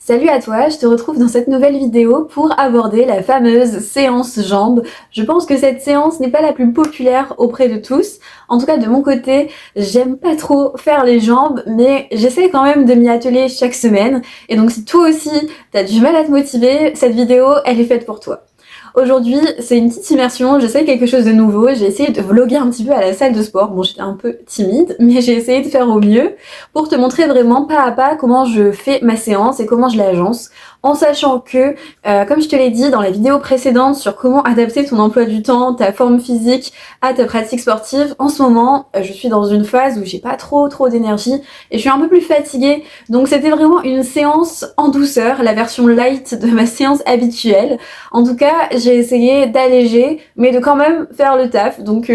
Salut à toi, je te retrouve dans cette nouvelle vidéo pour aborder la fameuse séance jambes. Je pense que cette séance n'est pas la plus populaire auprès de tous. En tout cas de mon côté, j'aime pas trop faire les jambes, mais j'essaie quand même de m'y atteler chaque semaine. Et donc si toi aussi t'as du mal à te motiver, cette vidéo elle est faite pour toi. Aujourd'hui, c'est une petite immersion, j'essaie quelque chose de nouveau, j'ai essayé de vlogger un petit peu à la salle de sport. Bon, j'étais un peu timide, mais j'ai essayé de faire au mieux pour te montrer vraiment pas à pas comment je fais ma séance et comment je l'agence, en sachant que, comme je te l'ai dit dans la vidéo précédente sur comment adapter ton emploi du temps, ta forme physique à ta pratique sportive, en ce moment, je suis dans une phase où j'ai pas trop d'énergie et je suis un peu plus fatiguée, donc c'était vraiment une séance en douceur, la version light de ma séance habituelle. En tout cas, j'ai essayé d'alléger, mais de quand même faire le taf. Donc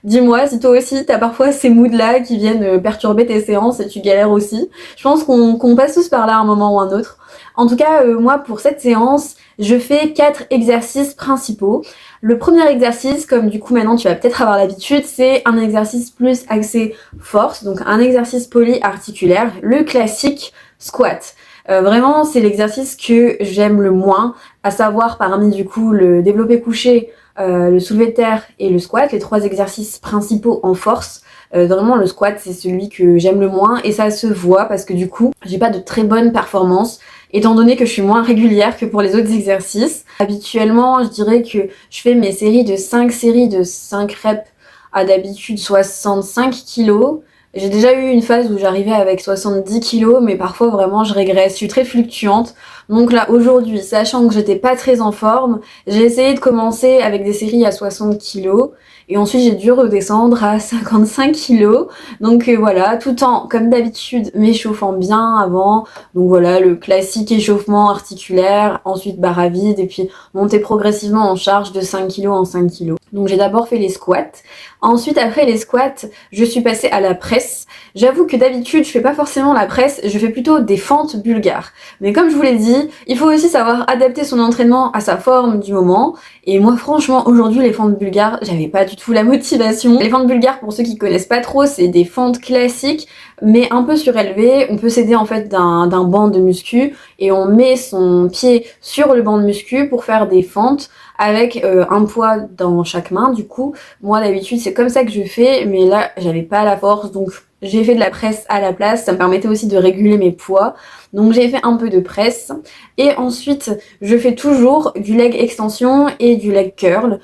dis-moi si toi aussi t'as parfois ces moods là qui viennent perturber tes séances et tu galères aussi. Je pense qu'on passe tous par là à un moment ou un autre. En tout cas, moi pour cette séance, je fais 4 exercices principaux. Le premier exercice, comme du coup maintenant tu vas peut-être avoir l'habitude, c'est un exercice plus axé force, donc un exercice polyarticulaire, le classique squat. Vraiment, c'est l'exercice que j'aime le moins, à savoir parmi du coup le développé couché, le soulevé de terre et le squat, les 3 exercices principaux en force. Vraiment le squat c'est celui que j'aime le moins et ça se voit parce que du coup j'ai pas de très bonnes performances étant donné que je suis moins régulière que pour les autres exercices. Habituellement je dirais que je fais mes séries de 5 reps à d'habitude 65 kilos. J'ai déjà eu une phase où j'arrivais avec 70 kilos, mais parfois vraiment je régresse, je suis très fluctuante. Donc là aujourd'hui, sachant que j'étais pas très en forme, j'ai essayé de commencer avec des séries à 60 kilos et ensuite j'ai dû redescendre à 55 kilos. Donc voilà, tout en, comme d'habitude, m'échauffant bien avant. Donc voilà, le classique échauffement articulaire, ensuite barre à vide et puis monter progressivement en charge de 5 kilos en 5 kilos. Donc j'ai d'abord fait les squats. Ensuite, après les squats, je suis passée à la presse. J'avoue que d'habitude, je fais pas forcément la presse, je fais plutôt des fentes bulgares. Mais comme je vous l'ai dit, il faut aussi savoir adapter son entraînement à sa forme du moment. Et moi, franchement, aujourd'hui, les fentes bulgares, j'avais pas du tout la motivation. Les fentes bulgares, pour ceux qui connaissent pas trop, c'est des fentes classiques, mais un peu surélevées. On peut s'aider en fait d'un banc de muscu et on met son pied sur le banc de muscu pour faire des fentes avec un poids dans chaque main. Du coup, moi d'habitude c'est comme ça que je fais, mais là j'avais pas la force, donc j'ai fait de la presse à la place. Ça me permettait aussi de réguler mes poids, donc j'ai fait un peu de presse et ensuite je fais toujours du leg extension et du leg curl.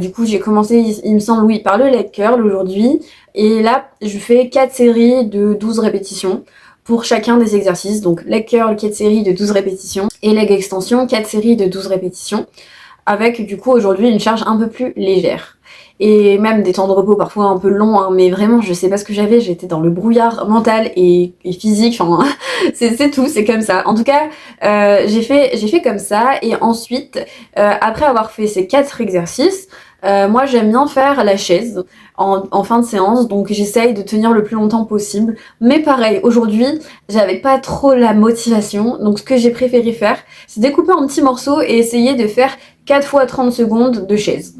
Du coup j'ai commencé, il me semble, oui, par le leg curl aujourd'hui, et là je fais 4 séries de 12 répétitions pour chacun des exercices. Donc leg curl 4 séries de 12 répétitions et leg extension 4 séries de 12 répétitions, avec du coup aujourd'hui une charge un peu plus légère. Et même des temps de repos parfois un peu longs, hein, mais vraiment je sais pas ce que j'avais, j'étais dans le brouillard mental et physique, enfin c'est tout, c'est comme ça. En tout cas, j'ai fait comme ça, et ensuite, après avoir fait ces 4 exercices, moi j'aime bien faire la chaise en fin de séance, donc j'essaye de tenir le plus longtemps possible. Mais pareil, aujourd'hui, j'avais pas trop la motivation, donc ce que j'ai préféré faire, c'est découper en petits morceaux et essayer de faire 4 fois 30 secondes de chaise.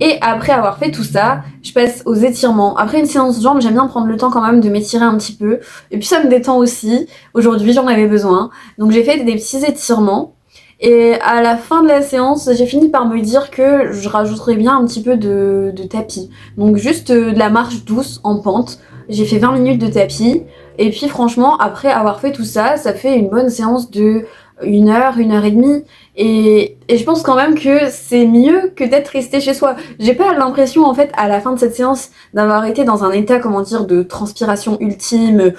Et après avoir fait tout ça, je passe aux étirements. Après une séance jambes, j'aime bien prendre le temps quand même de m'étirer un petit peu. Et puis ça me détend aussi. Aujourd'hui, j'en avais besoin. Donc j'ai fait des petits étirements. Et à la fin de la séance, j'ai fini par me dire que je rajouterais bien un petit peu de tapis. Donc juste de la marche douce en pente. J'ai fait 20 minutes de tapis. Et puis franchement, après avoir fait tout ça, ça fait une bonne séance de 1 heure et demie. Et je pense quand même que c'est mieux que d'être resté chez soi. J'ai pas l'impression en fait à la fin de cette séance d'avoir été dans un état, comment dire, de transpiration ultime,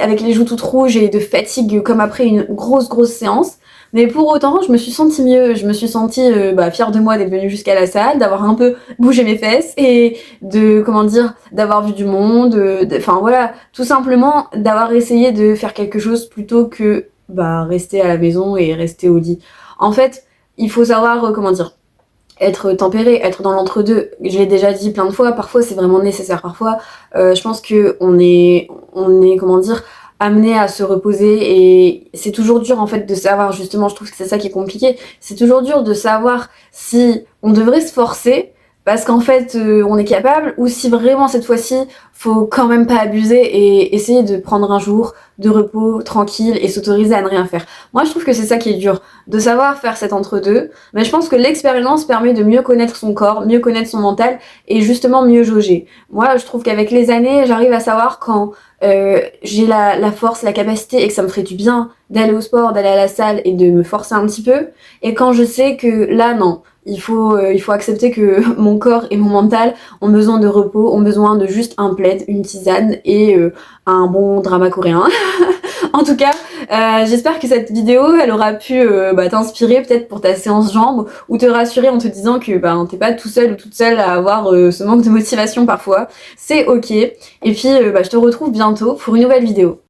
avec les joues toutes rouges et de fatigue comme après une grosse séance. Mais pour autant, je me suis sentie mieux, je me suis sentie fière de moi d'être venue jusqu'à la salle, d'avoir un peu bougé mes fesses et de, comment dire, d'avoir vu du monde, enfin voilà, tout simplement d'avoir essayé de faire quelque chose plutôt que rester à la maison et rester au lit. En fait, il faut savoir, comment dire, être tempéré, être dans l'entre-deux. Je l'ai déjà dit plein de fois, parfois c'est vraiment nécessaire. Parfois, je pense que on est, comment dire, amené à se reposer, et c'est toujours dur en fait de savoir, justement, je trouve que c'est ça qui est compliqué, c'est toujours dur de savoir si on devrait se forcer parce qu'en fait on est capable, ou si vraiment cette fois-ci faut quand même pas abuser et essayer de prendre un jour de repos tranquille et s'autoriser à ne rien faire. Moi je trouve que c'est ça qui est dur, de savoir faire cet entre-deux, mais je pense que l'expérience permet de mieux connaître son corps, mieux connaître son mental et justement mieux jauger. Moi je trouve qu'avec les années j'arrive à savoir quand j'ai la force, la capacité et que ça me ferait du bien d'aller au sport, d'aller à la salle et de me forcer un petit peu, et quand je sais que là non, il faut accepter que mon corps et mon mental ont besoin de repos, ont besoin de juste un plaid, une tisane et un bon drama coréen. En tout cas, j'espère que cette vidéo, elle aura pu t'inspirer peut-être pour ta séance jambes ou te rassurer en te disant que t'es pas tout seul ou toute seule à avoir ce manque de motivation parfois. C'est ok. Et puis, je te retrouve bientôt pour une nouvelle vidéo.